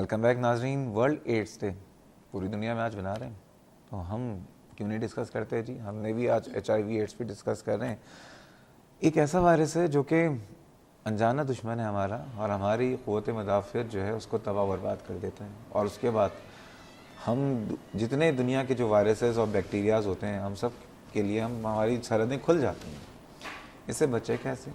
Welcome back ناظرین. World ads day پوری دنیا میں آج بنا رہے ہیں, تو ہم کیوں نہیں ڈسکس کرتے جی. ہم نے بھی آج HIV ایڈس پہ ڈسکس کر رہے ہیں. ایک ایسا وائرس ہے جو کہ انجانا دشمن ہے ہمارا, اور ہماری قوت مدافعت جو ہے اس کو تباہ برباد کر دیتا ہے. اور اس کے بعد ہم جتنے دنیا کے جو وائرسز اور بیکٹیریاز ہوتے ہیں, ہم سب کے لیے ہماری سرحدیں کھل جاتی ہیں. اس سے بچے کیسے,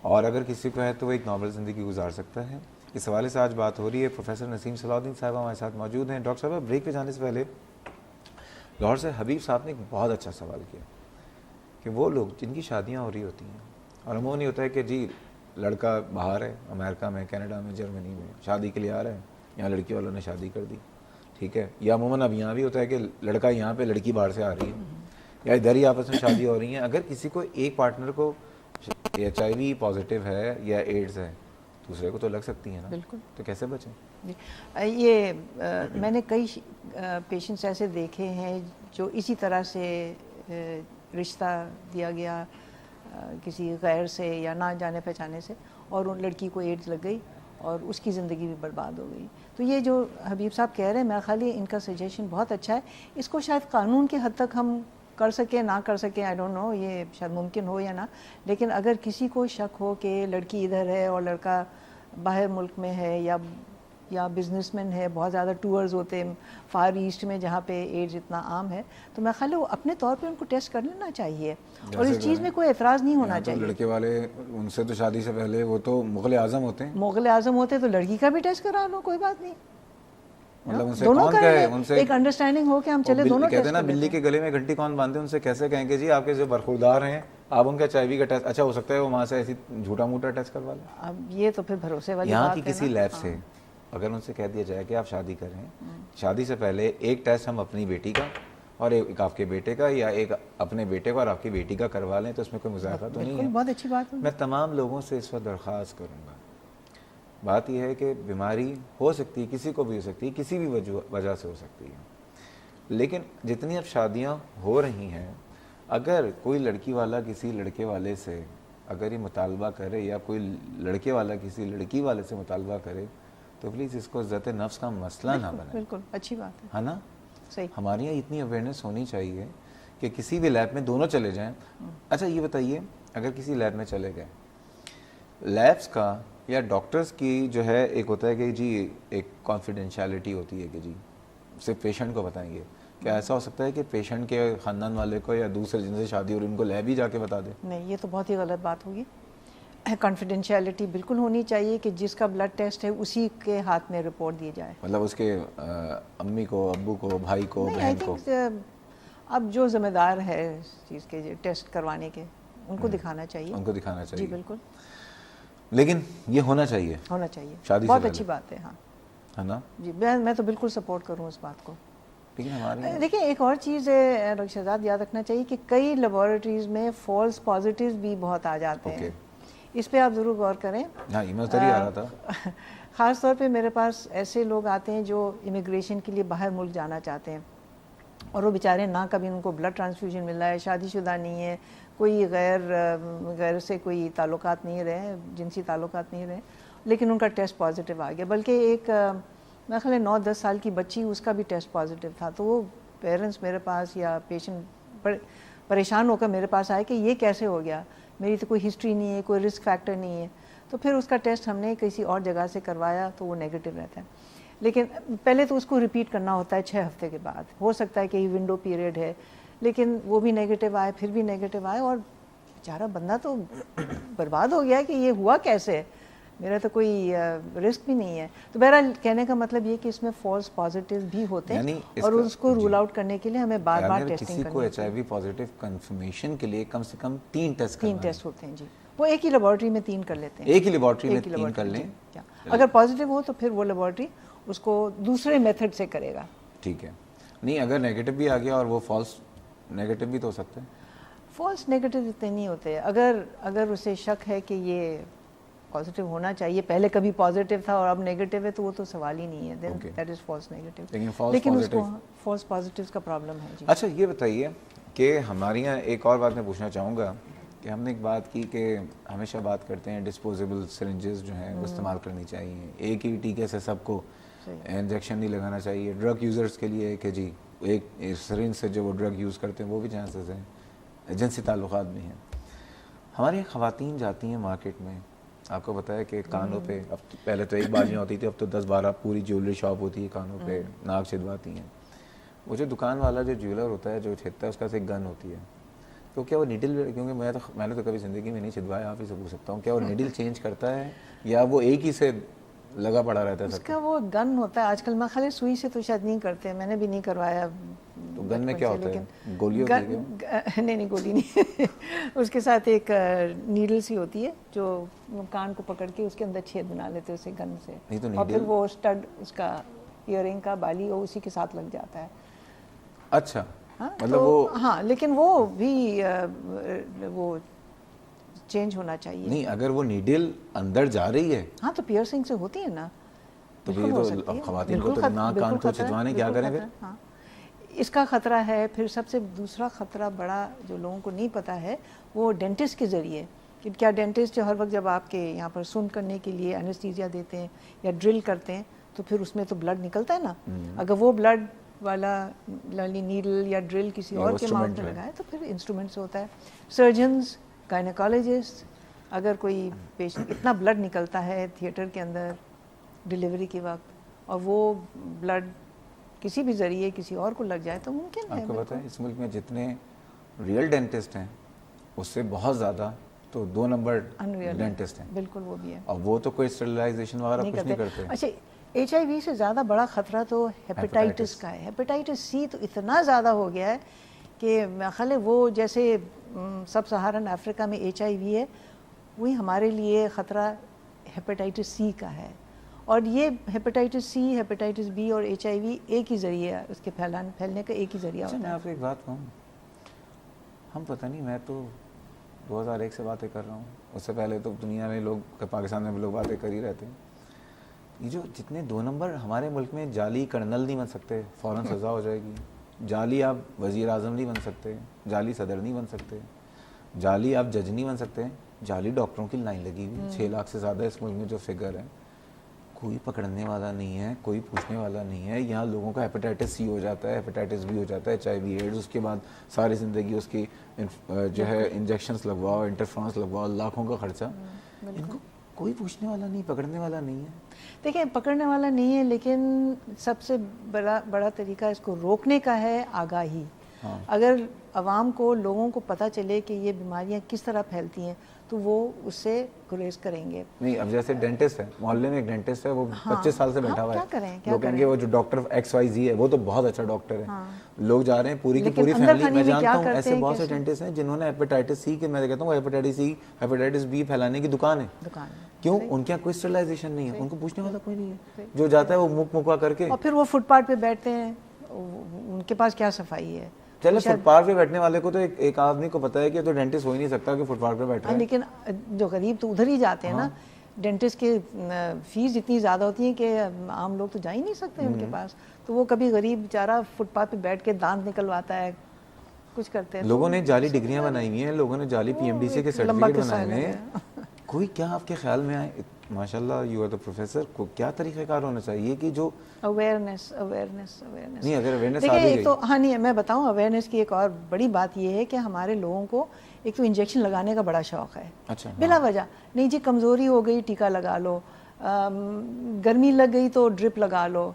اور اگر کسی کو ہے تو وہ ایک نارمل زندگی گزار سکتا ہے. اس حوالے سے آج بات ہو رہی ہے. پروفیسر نسیم صلاح الدین صاحب ہمارے ساتھ موجود ہیں. ڈاکٹر صاحب, بریک پہ جانے سے پہلے لاہور سے حبیب صاحب نے ایک بہت اچھا سوال کیا کہ وہ لوگ جن کی شادیاں ہو رہی ہوتی ہیں, اور عموماً ہوتا ہے کہ جی لڑکا باہر ہے, امریکہ میں, کینیڈا میں, جرمنی میں شادی کے لیے آ رہے ہیں, یہاں لڑکی والوں نے شادی کر دی, ٹھیک ہے, یا عموماً اب یہاں بھی ہوتا ہے کہ لڑکا یہاں پہ, لڑکی باہر سے آ رہی ہے, یا ادھر ہی آپس میں شادی ہو رہی ہیں. اگر کسی کو ایک پارٹنر کو HIV پازیٹیو ہے یا ایڈز ہے, دوسرے کو تو لگ سکتی ہیں نا. بالکل. تو کیسے بچیں؟ یہ میں نے کئی پیشنٹس ایسے دیکھے ہیں جو اسی طرح سے رشتہ دیا گیا کسی غیر سے یا نہ جانے پہچانے سے, اور ان لڑکی کو ایڈز لگ گئی اور اس کی زندگی بھی برباد ہو گئی. تو یہ جو حبیب صاحب کہہ رہے ہیں, میں خالی ان کا سجیشن بہت اچھا ہے. اس کو شاید قانون کے حد تک ہم کر سکیں نہ کر سکیں, آئی ڈونٹ نو, یہ شاید ممکن ہو یا نہ, لیکن اگر کسی کو شک ہو کہ لڑکی ادھر ہے اور لڑکا باہر ملک میں ہے, یا بزنس مین ہے, بہت زیادہ ٹورز ہوتے ہیں فار ایسٹ میں جہاں پہ ایڈز اتنا عام ہے, تو میں خیال وہ اپنے طور پہ ان کو ٹیسٹ کر لینا چاہیے, اور اس چیز میں کوئی اعتراض نہیں ہونا چاہیے. لڑکے والے ان سے تو شادی سے پہلے وہ تو مغل اعظم ہوتے ہیں, مغل اعظم ہوتے ہیں, تو لڑکی کا بھی ٹیسٹ کرا لو, کوئی بات نہیں. مطلب ان سے دونوں کون کر کہے, لیں, ان سے ایک انڈرسٹینڈنگ ہو کہ ہم چلے دونوں کہتے ہیں نا بلی کے گلے میں گھنٹی کون باندھے, ان سے کیسے کہیں گے جی آپ کے جو برخوردار ہیں آپ ان کا HIV کا ٹیسٹ, اچھا ہو سکتا ہے وہ وہاں سے ایسی جھوٹا موٹا ٹیسٹ کروا لیں. اب یہ تو پھر بھروسے والی یہاں بات کی ہے کسی لیب سے اگر ان سے کہہ دیا جائے کہ آپ شادی کریں, شادی سے پہلے ایک ٹیسٹ ہم اپنی بیٹی کا اور ایک آپ کے بیٹے کا, یا ایک اپنے بیٹے کا اور آپ کی بیٹی کا کروا لیں, تو اس میں کوئی مذاکرہ تو نہیں ہے. بہت اچھی بات ہے. میں تمام لوگوں سے اس وقت درخواست کروں گا, بات یہ ہے کہ بیماری ہو سکتی ہے, کسی کو بھی ہو سکتی ہے, کسی بھی وجہ سے ہو سکتی ہے, لیکن جتنی اب شادیاں ہو رہی ہیں, اگر کوئی لڑکی والا کسی لڑکے والے سے اگر یہ مطالبہ کرے, یا کوئی لڑکے والا کسی لڑکی والے سے مطالبہ کرے, تو پلیز اس کو عزت نفس کا مسئلہ نہ بنائے. بالکل اچھی بات ہے نا. صحیح. ہمارے یہاں اتنی اویئرنیس ہونی چاہیے کہ کسی بھی لیب میں دونوں چلے جائیں. اچھا یہ بتائیے, اگر کسی لیب میں چلے گئے, لیبس کا یا ڈاکٹرز کی جو ہے ایک ہوتا ہے کہ جی ایک کانفیڈینشیلٹی ہوتی ہے کہ جی صرف پیشنٹ کو بتائیں گے, کیا ایسا ہو سکتا ہے کہ پیشنٹ کے خاندان والے کو یا دوسرے جن سے شادی ہو رہی ان کو لیب ہی جا کے بتا دے؟ نہیں, یہ تو بہت ہی غلط بات ہوگی. کانفیڈینشیلٹی بالکل ہونی چاہیے کہ جس کا بلڈ ٹیسٹ ہے اسی کے ہاتھ میں رپورٹ دی جائے. مطلب اس کے امی کو, ابو کو, بھائی کو, بہن کو, اب جو ذمہ دار ہے اس چیز کے ٹیسٹ کروانے کے, ان کو دکھانا چاہیے. ان کو دکھانا چاہیے. جی بالکل, لیکن یہ ہونا چاہیے, ہونا چاہیے. شادی بہت اچھی بات ہے. ہاں ہے نا. جی میں تو بالکل سپورٹ کروں اس بات کو. لیکن ہماری دیکھیں ایک اور چیز ہے ڈاکٹر شہزاد, یاد رکھنا چاہیے کہ کئی لیبارٹریز میں فالس پازیٹیوز بھی بہت آ جاتے ہیں. اس پہ آپ ضرور غور کریں. ہاں یہ نظر ہی آ رہا تھا. خاص طور پہ میرے پاس ایسے لوگ آتے ہیں جو امیگریشن کے لیے باہر ملک جانا چاہتے ہیں, اور وہ بیچارے نہ کبھی ان کو بلڈ ٹرانسفیوژن مل رہا ہے, شادی شدہ نہیں ہے, کوئی غیر سے کوئی تعلقات نہیں رہے, جنسی تعلقات نہیں رہے, لیکن ان کا ٹیسٹ پازیٹیو آ گیا. بلکہ ایک میرے خیال 9-10 سال کی بچی, اس کا بھی ٹیسٹ پازیٹیو تھا. تو وہ پیرنٹس میرے پاس یا پیشنٹ پریشان ہو کر میرے پاس آئے کہ یہ کیسے ہو گیا, میری تو کوئی ہسٹری نہیں ہے, کوئی رسک فیکٹر نہیں ہے. تو پھر اس کا ٹیسٹ ہم نے کسی اور جگہ سے کروایا تو وہ نیگیٹو رہتا ہے. لیکن پہلے تو اس کو ریپیٹ کرنا ہوتا ہے 6 ہفتے کے بعد. ہو سکتا ہے کہ یہ ونڈو پیریڈ ہے, لیکن وہ بھی نیگیٹو آئے, پھر بھی نیگیٹو آئے, اور بیچارہ بندہ تو برباد ہو گیا کہ یہ ہوا کیسے, میرا تو کوئی رسک بھی نہیں ہے. تو بہرحال کہنے کا مطلب یہ کہ اس میں فالس پازیٹیو بھی ہوتے ہیں, اور اس کو رول آؤٹ کرنے کے لیے ہمیں بار بار ٹیسٹنگ کرنی ہوتی ہے. کسی کو HIV پازیٹیو کنفرمیشن کے لیے کم سے کم 3 ٹیسٹ ہوتے ہیں. جی, وہ ایک ہی لیبارٹری میں 3 کر لیتے ہیں. ایک ہی لیبارٹری میں 3 کر لیں. اگر پازیٹیو ہو تو پھر وہ لیبارٹری اس کو دوسرے میتھڈ سے کرے گا. ٹھیک ہے. نہیں, اگر نیگیٹو بھی آ گیا اور وہ فالس نیگیٹو بھی تو ہو سکتا ہے. فالس نیگیٹو اتنے نہیں ہوتے. اگر اسے شک ہے کہ یہ پازیٹیو ہونا چاہیے, پہلے کبھی پازیٹیو تھا اور اب نیگیٹو ہے, تو وہ تو سوال ہی نہیں ہے. That is false negative. لیکن اس کو فالس پازیٹیوز کا پرابلم ہے. جی اچھا یہ بتائیے کہ ہمارے یہاں ایک اور بات میں پوچھنا چاہوں گا کہ ہم نے ایک بات کی کہ ہمیشہ بات کرتے ہیں ڈسپوزیبل سرنجز جو ہیں وہ استعمال کرنی چاہیے, ایک ہی ٹیکے سے سب کو انجیکشن نہیں لگانا چاہیے. ڈرگ یوزرس کے لیے کہ جی ایک سرنج سے جو وہ ڈرگ یوز کرتے ہیں وہ بھی چانسز ہیں. جنسی تعلقات بھی ہیں. ہماری خواتین جاتی ہیں مارکیٹ میں, آپ کو پتہ ہے کہ کانوں پہ, اب پہلے تو ایک بالیاں ہوتی تھی, اب تو 10-12 پوری جیولری شاپ ہوتی ہے, کانوں پہ ناک چھدواتی ہیں. وہ جو دکان والا جو جیولر ہوتا ہے جو چھدتا ہے اس کا ایک گن ہوتی ہے, تو کیا وہ نیڈل, کیونکہ میں نے تو کبھی زندگی میں نہیں چھدوایا, آپ ہی سے پوچھ سکتا ہوں, کیا وہ نیڈل چینج کرتا ہے یا وہ ایک ہی سے لگا پڑا رہتا ہے؟ اس کا وہ گن ہوتا ہے. آج کل میں خالی سوئی سے تو شاید نہیں کرتے, میں نے بھی نہیں کروایا. تو گن میں کیا ہوتا ہے؟ گولی ہوتی ہے؟ نہیں گولی نہیں. اس کے ساتھ ایک نیڈل سی ہوتی ہے جو کان کو پکڑ کے اس کے اندر چھید بنا لیتے اسے گن سے, اور پھر وہ اسٹڈ اس کا ایئر رنگ کا بالی وہ اسی کے ساتھ لگ جاتا ہے. اچھا, مطلب وہ ہاں, لیکن وہ بھی وہ چینج ہونا چاہیے. نہیں, اگر وہ نیڈل اندر جا رہی ہے ہاں تو پیئرسنگ سے ہوتی ہے نا, تو یہ تو خواتین کو تو ناک کان تو چھدوانے کیا کریں پھر؟ ہاں, اس کا خطرہ ہے. پھر سب سے دوسرا خطرہ بڑا جو لوگوں کو نہیں پتا ہے وہ ڈینٹسٹ کے ذریعے, کہ کیا ڈینٹسٹ جو ہر وقت جب آپ کے یہاں پر سن کرنے کے لیے انیستھیزیا دیتے ہیں یا ڈرل کرتے ہیں تو پھر اس میں تو بلڈ نکلتا ہے نا. اگر وہ بلڈ والا نیڈل یا ڈرل کسی اور کے ماؤتھ میں لگائے تو پھر انسٹرومنٹ سے ہوتا ہے. سرجنز, گائنیکالوجسٹ, اگر کوئی پیشنٹ اتنا بلڈ نکلتا ہے تھیٹر کے اندر ڈیلیوری کے وقت اور وہ بلڈ کسی بھی ذریعے کسی اور کو لگ جائے تو ممکن ہے. آپ کو پتہ ہے اس ملک میں جتنے ریئل ڈینٹسٹ ہیں اس سے بہت زیادہ تو 2 نمبر ڈینٹسٹ ہیں. بالکل وہ بھی ہے, اور وہ تو کوئی اسٹرلائزیشن وغیرہ کچھ نہیں کرتے. اچھا, HIV سے زیادہ بڑا خطرہ تو ہیپیٹائٹس کا ہے. ہیپیٹائٹس سی تو اتنا زیادہ ہو گیا ہے کہ میرا خیال ہے وہ جیسے سب سہارن افریقہ میں HIV ہے, وہی ہمارے لیے خطرہ ہیپیٹائٹس سی کا ہے. اور یہ ہیپیٹائٹس سی, ہیپیٹائٹس بی اور HIV ایک ہی ذریعہ اس کے پھیلنے کا ایک ہی ذریعہ ہوتا ہے. میں آپ کو ایک بات کہوں, ہم پتہ نہیں, میں تو 2001 سے باتیں کر رہا ہوں, اس سے پہلے تو دنیا میں لوگ, پاکستان میں بھی لوگ باتیں کر ہی رہتے ہیں. یہ جو جتنے 2 نمبر ہمارے ملک میں, جعلی کرنل نہیں بن سکتے فوراً سزا ہو جائے گی, جعلی آپ وزیر اعظم نہیں بن سکتے, جعلی صدر نہیں بن سکتے, جعلی آپ جج نہیں بن سکتے, جعلی ڈاکٹروں کی لائن لگی ہوئی 6 لاکھ سے زیادہ اس ملک میں جو فگر ہے, کوئی پکڑنے والا نہیں ہے, کوئی پوچھنے والا نہیں ہے. یہاں لوگوں کا ہیپیٹائٹس سی ہو جاتا ہے, ہیپیٹائٹس بی ہو جاتا ہے, HIV ایڈز, اس کے بعد ساری زندگی اس کی جو ہے انجیکشنس لگواؤ, انٹرفرانس لگواؤ, لاکھوں کا خرچہ. ان کو کوئی پوچھنے والا نہیں, پکڑنے والا نہیں ہے. دیکھیں پکڑنے والا نہیں ہے, لیکن سب سے بڑا طریقہ اس کو روکنے کا ہے آگاہی. اگر عوام کو, لوگوں کو پتہ چلے کہ یہ بیماریاں کس طرح پھیلتی ہیں تو وہ اس سے گریز کریں گے. نہیں, اب جیسے ڈینٹسٹ ہے, محلے میں ایک ڈینٹسٹ ہے, وہ 25 سال سے بیٹھا ہوا ہے, لوگ کہیں گے وہ جو ڈاکٹر XYZ ہے وہ تو بہت اچھا ڈاکٹر ہے. لوگ جا رہے ہیں, پوری کی پوری فیملی, میں جانتا ہوں ایسے بہت سے ڈینٹسٹ ہیں جنہوں نے ہیپیٹائٹس سی, کہ میں کہتا ہوں ہیپیٹائٹس سی, ہیپیٹائٹس بی پھیلانے کی دکان ہے. کیوں؟ ان کے یہاں کوئی اسٹرلائزیشن نہیں ہے, ان کو پوچھنے والا کوئی نہیں ہے. جو جاتا ہے وہ منہ مکوا کر کے, اور پھر وہ فٹ پاتھ پہ بیٹھتے ہیں, ان کے پاس کیا صفائی ہے. چلے فٹ پاتھ پہ بیٹھنے والے کو تو ایک آدمی کو پتا ہے کہ تو ڈینٹسٹ ہو ہی نہیں سکتا کہ فٹ پاتھ پہ بیٹھا ہے. لیکن جو غریب تو ادھر ہی جاتے ہیں نا, ڈینٹسٹ کے فیس اتنی زیادہ ہوتی ہیں کہ عام لوگ تو جا ہی نہیں سکتے ان کے پاس. تو وہ کبھی غریب بیچارہ فٹ پاتھ پہ بیٹھ کے دانت نکلواتا ہے, کچھ کرتے ہیں. لوگوں نے جعلی ڈگریاں بنائی ہوئی ہیں, لوگوں نے جعلی PMDC کے سرٹیفکیٹ بنائے ہوئے ہیں. کوئی کیا آپ کے خیال میں آئے, ماشاء اللہ یو آر دا پروفیسر, کو کیا طریقہ کار ہونا چاہیے کہ جو اویئرنیس نہیں, اگر اویئرنیس آ دیکھیں, ایک تو ہاں نہیں, میں بتاؤں اویئرنیس کی ایک اور بڑی بات یہ ہے کہ ہمارے لوگوں کو ایک تو انجیکشن لگانے کا بڑا شوق ہے. اچھا, بلا وجہ نہیں جی, کمزوری ہو گئی ٹیکا لگا لو, گرمی لگ گئی تو ڈرپ لگا لو.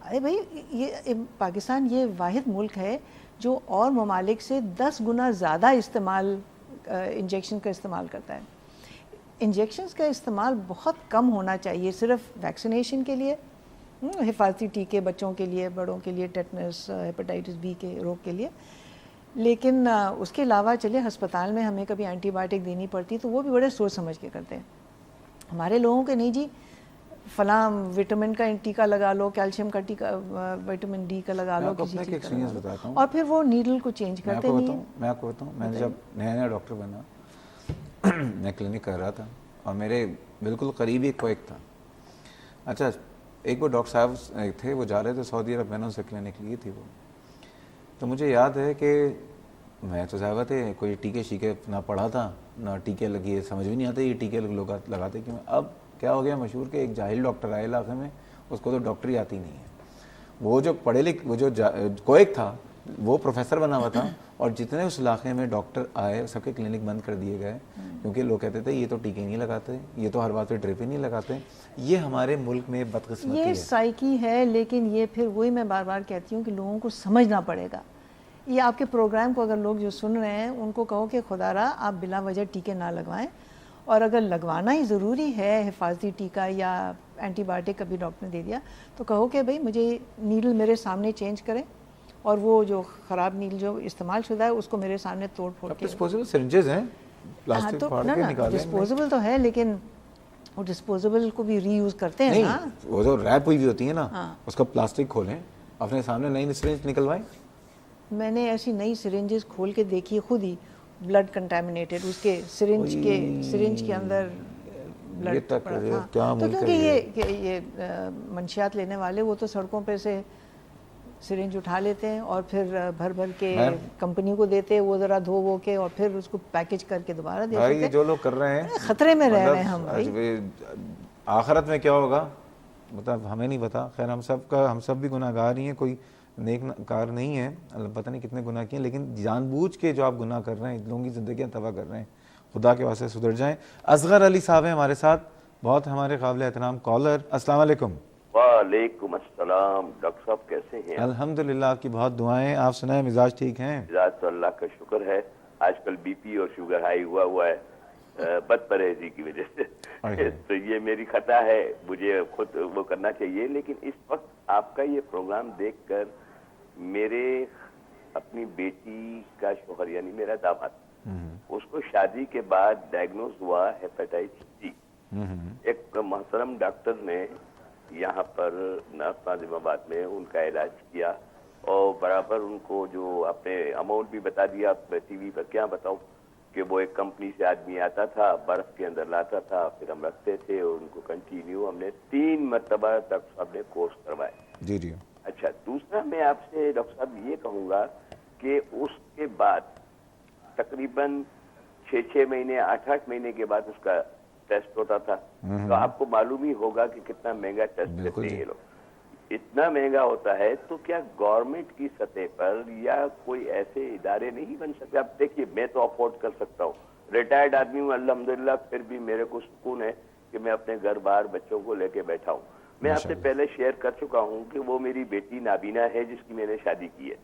ارے بھائی, یہ پاکستان یہ واحد ملک ہے جو اور ممالک سے 10 گنا زیادہ انجیکشن کا استعمال کرتا ہے. انجیکشنز کا استعمال بہت کم ہونا چاہیے, صرف ویکسینیشن کے لیے, حفاظتی ٹیکے بچوں کے لیے, بڑوں کے لیے, ٹیٹنس, ہیپیٹائٹس بی کے روگ کے لیے. لیکن اس کے علاوہ چلے ہسپتال میں ہمیں کبھی اینٹی بائیوٹک دینی پڑتی تو وہ بھی بڑے سوچ سمجھ کے کرتے ہیں. ہمارے لوگوں کے نہیں جی, فلاں وٹامن کا ٹیکا لگا لو, کیلشیم کا ٹیکا, وٹامن ڈی کا لگا لو, کسی چیز کا لگا لو, اور پھر وہ نیڈل کو چینج کرتے نہیں. میں آپ کو بتاؤں, میں جب نیا ڈاکٹر بنا, میں کلینک کر رہا تھا اور میرے بالکل قریبی کویک تھا. اچھا, ایک وہ ڈاکٹر صاحب تھے, وہ جا رہے تھے سعودی عرب, میں نے ان سے کلینک لی تھی. وہ تو مجھے یاد ہے کہ میں تو ظاہر تھے, کوئی ٹیکے شیکے نہ پڑھا تھا نہ ٹیکے لگیے, سمجھ بھی نہیں آتے یہ ٹیکے لوگ لگاتے کیوں. اب کیا ہو گیا مشہور کہ ایک جاہل ڈاکٹر آئے علاقے میں, اس کو تو ڈاکٹری آتی نہیں ہے. وہ جو پڑھے لکھ وہ جو کویک تھا وہ پروفیسر بنا ہوا تھا, اور جتنے اس علاقے میں ڈاکٹر آئے سب کے کلینک بند کر دیے گئے, کیونکہ لوگ کہتے تھے یہ تو ٹیکے نہیں لگاتے, یہ تو ہر بات پہ ڈرپ ہی نہیں لگاتے. یہ ہمارے ملک میں بدقسمتی ہے, یہ سائیکی ہے. لیکن یہ پھر وہی میں بار بار کہتی ہوں کہ لوگوں کو سمجھنا پڑے گا. یہ آپ کے پروگرام کو اگر لوگ جو سن رہے ہیں ان کو کہو کہ خدا را آپ بلا وجہ ٹیکے نہ لگوائیں, اور اگر لگوانا ہی ضروری ہے حفاظتی ٹیکہ یا اینٹی بایوٹک کبھی ڈاکٹر نے دے دیا تو کہو کہ بھئی مجھے نیڈل میرے سامنے چینج کریں, اور وہ جو خراب نیڈل جو استعمال شدہ ہے اس کو میرے سامنے توڑ پھوڑ کے. ڈسپوزیبل سرنجز ہیں, پلاسٹک تو پھاڑ نہ کے نا نکالیں. ڈسپوزیبل تو ہے, لیکن وہ ڈسپوزیبل کو بھی ری یوز کرتے ہیں نا. نہیں, وہ جو ریپ ہوئی ہوتی ہے نا, اس کا پلاسٹک کھولیں, اپنے سامنے نئی سرنج نکلوائیں. میں نے ایسی نئی سرنجز کھول کے دیکھی خود ہی, بلڈ کنٹامنیٹڈ, اس کے سرنج کے اندر بلڈ پڑا تھا. تو کیونکہ یہ منشیات لینے والے وہ تو سڑکوں پہ سے سرنج اٹھا لیتے ہیں اور پھر بھر بھر کے کمپنی کو دیتے, وہ ذرا دھو وہ کے اور پھر اس کو پیکج کر کے دوبارہ دیتے. بھائی جو لوگ کر رہے ہیں خطرے میں رہ رہے ہیں ہم. آخرت میں کیا ہوگا مطلب ہمیں نہیں پتا. خیر ہم سب بھی گناہ گار ہی ہیں, کوئی نیک کار نہیں ہے, پتہ نہیں کتنے گناہ کیے, لیکن جان بوجھ کے جو آپ گناہ کر رہے ہیں, لوگوں کی زندگیاں تباہ کر رہے ہیں, خدا کے واسطے سدھر جائیں. اصغر علی صاحب ہیں ہمارے ساتھ, بہت ہمارے قابل احترام کالر. السلام علیکم. وعلیکم السلام. ڈاکٹر صاحب کیسے ہیں؟ الحمدللہ, آپ کی بہت دعائیں. آپ سنائیں, مزاج ٹھیک ہیں؟ مزاج تو اللہ کا شکر ہے. آج کل بی پی اور شوگر ہائی ہوا ہے بد پرہیزی کی وجہ سے. تو یہ میری خطا ہے, مجھے خود وہ کرنا چاہیے. لیکن اس وقت آپ کا یہ پروگرام دیکھ کر میرے اپنی بیٹی کا شوہر یعنی میرا داماد, اس کو شادی کے بعد ڈائگنوز ہوا ہیپاٹائٹس سی. ایک محترم ڈاکٹر نے یہاں پر نازم آباد میں ان کا علاج کیا, اور برابر ان کو جو آپ نے اماؤنٹ بھی بتا دیا ٹی وی پر, کیا بتاؤں کہ وہ ایک کمپنی سے آدمی آتا تھا, برف کے اندر لاتا تھا, پھر ہم رکھتے تھے, اور ان کو کنٹینیو ہم نے 3 مرتبہ تک ہم نے کورس کروائے. جی جی. اچھا, دوسرا میں آپ سے ڈاکٹر صاحب یہ کہوں گا کہ اس کے بعد تقریباً 6 مہینے 8 مہینے کے بعد اس کا ٹیسٹ ہوتا تھا. تو آپ کو معلوم ہی ہوگا کہ کتنا مہنگا ٹیسٹ کرتے ہیں یہ لوگ. اتنا مہنگا ہوتا ہے تو کیا گورنمنٹ کی سطح پر یا کوئی ایسے ادارے نہیں بن سکتے؟ اب دیکھیے میں تو افورڈ کر سکتا ہوں, ریٹائرڈ آدمی ہوں الحمدللہ, پھر بھی میرے کو سکون ہے کہ میں اپنے گھر باہر بچوں کو لے کے بیٹھا ہوں. میں آپ سے پہلے شیئر کر چکا ہوں کہ وہ میری بیٹی نابینا ہے جس کی میں نے شادی کی ہے.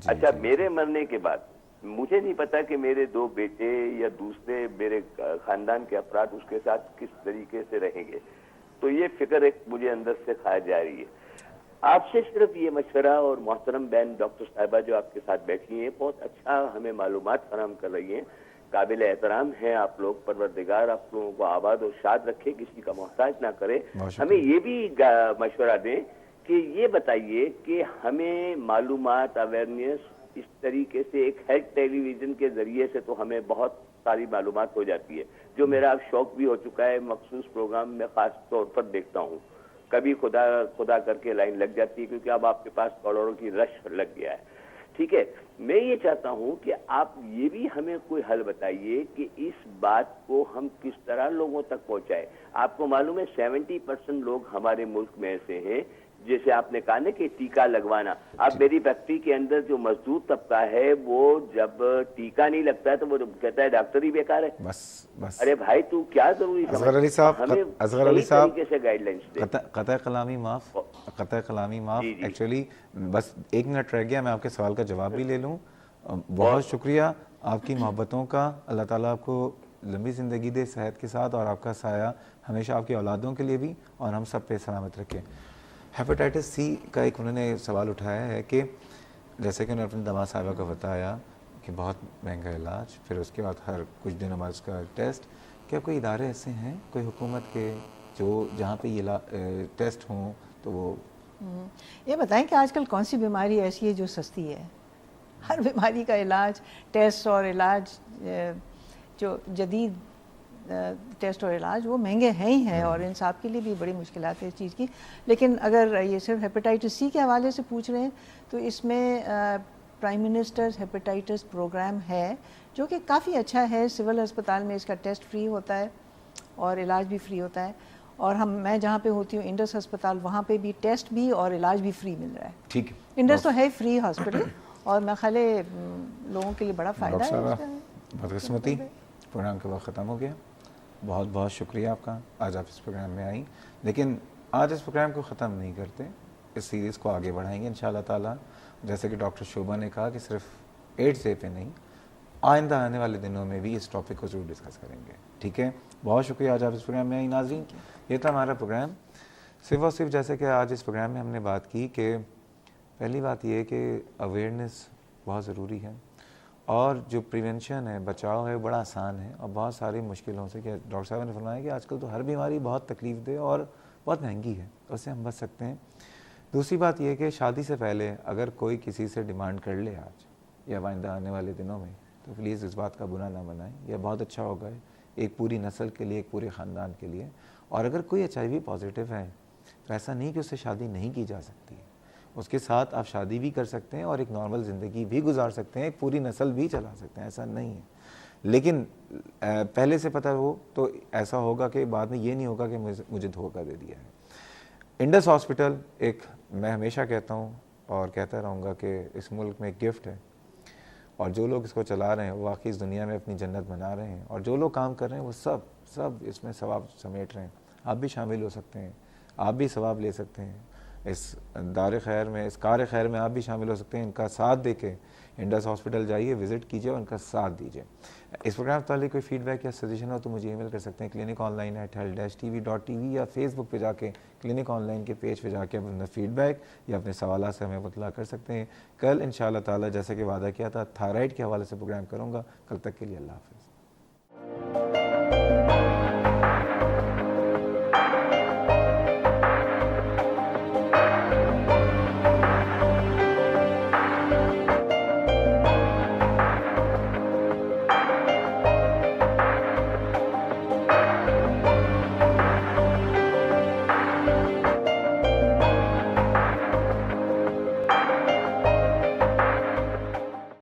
اچھا, میرے مرنے کے بعد مجھے نہیں پتا کہ میرے 2 بیٹے یا دوسرے میرے خاندان کے افراد اس کے ساتھ کس طریقے سے رہیں گے. تو یہ فکر ایک مجھے اندر سے کھائی جا رہی ہے. آپ سے صرف یہ مشورہ, اور محترم بہن ڈاکٹر صاحبہ جو آپ کے ساتھ بیٹھی ہیں بہت اچھا ہمیں معلومات فراہم کر رہی ہیں, قابل احترام ہیں آپ لوگ. پروردگار آپ لوگوں کو آباد اور شاد رکھے, کسی کا محتاج نہ کرے. ہمیں یہ بھی مشورہ دیں کہ یہ بتائیے کہ ہمیں معلومات, اویئرنیس اس طریقے سے ایک ہیلتھ ٹیلی ویژن کے ذریعے سے تو ہمیں بہت ساری معلومات ہو جاتی ہے, جو میرا اب شوق بھی ہو چکا ہے. مخصوص پروگرام میں خاص طور پر دیکھتا ہوں, کبھی خدا کر کے لائن لگ جاتی ہے, کیونکہ اب آپ کے پاس کالروں کی رش لگ گیا ہے. ٹھیک ہے, میں یہ چاہتا ہوں کہ آپ یہ بھی ہمیں کوئی حل بتائیے کہ اس بات کو ہم کس طرح لوگوں تک پہنچائے. آپ کو معلوم ہے 70% لوگ ہمارے ملک میں ایسے ہیں, جیسے آپ نے کہا نا کہ ٹیکہ لگوانا. اب میری فیکٹری کے اندر جو مزدور طبقہ ہے وہ جب ٹیکہ نہیں لگتا ہے تو وہ کہتا ہے ڈاکٹر ہی بیکار ہے. بس ارے بھائی تو کیا ضروری اصغر علی صاحب, اصغر علی صاحب طریقے سے گائیڈ لائنس دیں. قطع کلامی معاف, قطع کلامی معاف. ایکچولی بس 1 منٹ رہ گیا, میں آپ کے سوال کا جواب بھی لے لوں. بہت شکریہ آپ کی محبتوں کا, اللہ تعالیٰ آپ کو لمبی زندگی دے صحت کے ساتھ, اور آپ کا سایہ ہمیشہ آپ کی اولادوں کے لیے بھی اور ہم سب پہ سلامت رکھے. ہیپاٹائٹس سی کا ایک انہوں نے سوال اٹھایا ہے کہ جیسے کہ انہوں نے اپنے داماد صاحبہ کو بتایا کہ بہت مہنگا علاج, پھر اس کے بعد ہر کچھ دنوں بعد اس کا ٹیسٹ. کیا کوئی ادارے ایسے ہیں کوئی حکومت کے جو جہاں پہ یہ ٹیسٹ ہوں تو وہ یہ بتائیں کہ آج کل کون سی بیماری ایسی ہے جو سستی ہے؟ ہر بیماری کا علاج, ٹیسٹ اور علاج, جو جدید ٹیسٹ اور علاج وہ مہنگے ہیں ہی ہیں, اور انصاف کے لیے بھی بڑی مشکلات ہے اس چیز کی. لیکن اگر یہ صرف ہیپاٹائٹس سی کے حوالے سے پوچھ رہے ہیں تو اس میں پرائم منسٹرز ہیپاٹائٹس پروگرام ہے جو کہ کافی اچھا ہے. سول ہسپتال میں اس کا ٹیسٹ فری ہوتا ہے اور علاج بھی فری ہوتا ہے, اور میں جہاں پہ ہوتی ہوں انڈس ہسپتال، وہاں پہ بھی ٹیسٹ بھی اور علاج بھی فری مل رہا ہے. ٹھیک ہے. انڈس تو ہے فری ہاسپٹل اور میں خیال لوگوں کے لیے بڑا فائدہ ہے. بدقسمتی پروگرام کا وقت ختم ہو گیا. بہت بہت شکریہ آپ کا، آج آپ اس پروگرام میں آئیں. لیکن آج اس پروگرام کو ختم نہیں کرتے، اس سیریز کو آگے بڑھائیں گے انشاءاللہ تعالیٰ. جیسے کہ ڈاکٹر شوبھا نے کہا کہ صرف ایڈز ڈے پہ نہیں، آئندہ آنے والے دنوں میں بھی اس ٹاپک کو ضرور ڈسکس کریں گے. ٹھیک ہے، بہت شکریہ آج آپ اس پروگرام میں آئیں. ناظرین، یہ تھا ہمارا پروگرام. صرف اور صرف جیسے کہ آج اس پروگرام میں ہم نے بات کی کہ پہلی بات یہ ہے کہ اویئرنیس بہت ضروری ہے، اور جو پریونشن ہے، بچاؤ ہے، بڑا آسان ہے اور بہت ساری مشکلوں سے، کہ ڈاکٹر صاحب نے فرمایا کہ آج کل تو ہر بیماری بہت تکلیف دہ اور بہت مہنگی ہے، اس سے ہم بچ سکتے ہیں. دوسری بات یہ کہ شادی سے پہلے اگر کوئی کسی سے ڈیمانڈ کر لے آج یا آئندہ آنے والے دنوں میں، تو پلیز اس بات کا برا نہ منائیں. یہ بہت اچھا ہوگا ایک پوری نسل کے لیے، ایک پورے خاندان کے لیے. اور اگر کوئی HIV پازیٹیو ہے تو ایسا نہیں کہ اس سے شادی نہیں کی جا سکتی، اس کے ساتھ آپ شادی بھی کر سکتے ہیں اور ایک نارمل زندگی بھی گزار سکتے ہیں، ایک پوری نسل بھی چلا سکتے ہیں، ایسا نہیں ہے. لیکن پہلے سے پتہ ہو تو ایسا ہوگا کہ بعد میں یہ نہیں ہوگا کہ مجھے دھوکہ دے دیا ہے. انڈس ہاسپٹل ایک، میں ہمیشہ کہتا ہوں اور کہتا رہوں گا کہ اس ملک میں ایک گفٹ ہے، اور جو لوگ اس کو چلا رہے ہیں وہ واقعی اس دنیا میں اپنی جنت بنا رہے ہیں، اور جو لوگ کام کر رہے ہیں وہ سب اس میں ثواب سمیٹ رہے ہیں. آپ بھی شامل ہو سکتے ہیں، آپ بھی ثواب لے سکتے ہیں. اس دار خیر میں، اس کار خیر میں آپ بھی شامل ہو سکتے ہیں. ان کا ساتھ دے کے انڈس ہاسپٹل جائیے، وزٹ کیجیے اور ان کا ساتھ دیجیے. اس پروگرام سے کوئی فیڈ بیک یا سجیشن ہو تو مجھے ای میل کر سکتے ہیں cliniconline@health-tv.tv، یا فیس بک پہ جا کے کلینک آن لائن کے پیج پہ جا کے اپنا فیڈ بیک یا اپنے سوالات سے ہمیں مطلع کر سکتے ہیں. کل انشاءاللہ تعالیٰ جیسے کہ وعدہ کیا تھا تھائرائڈ کے حوالے سے پروگرام کروں گا. کل تک کے لیے اللہ حافظ.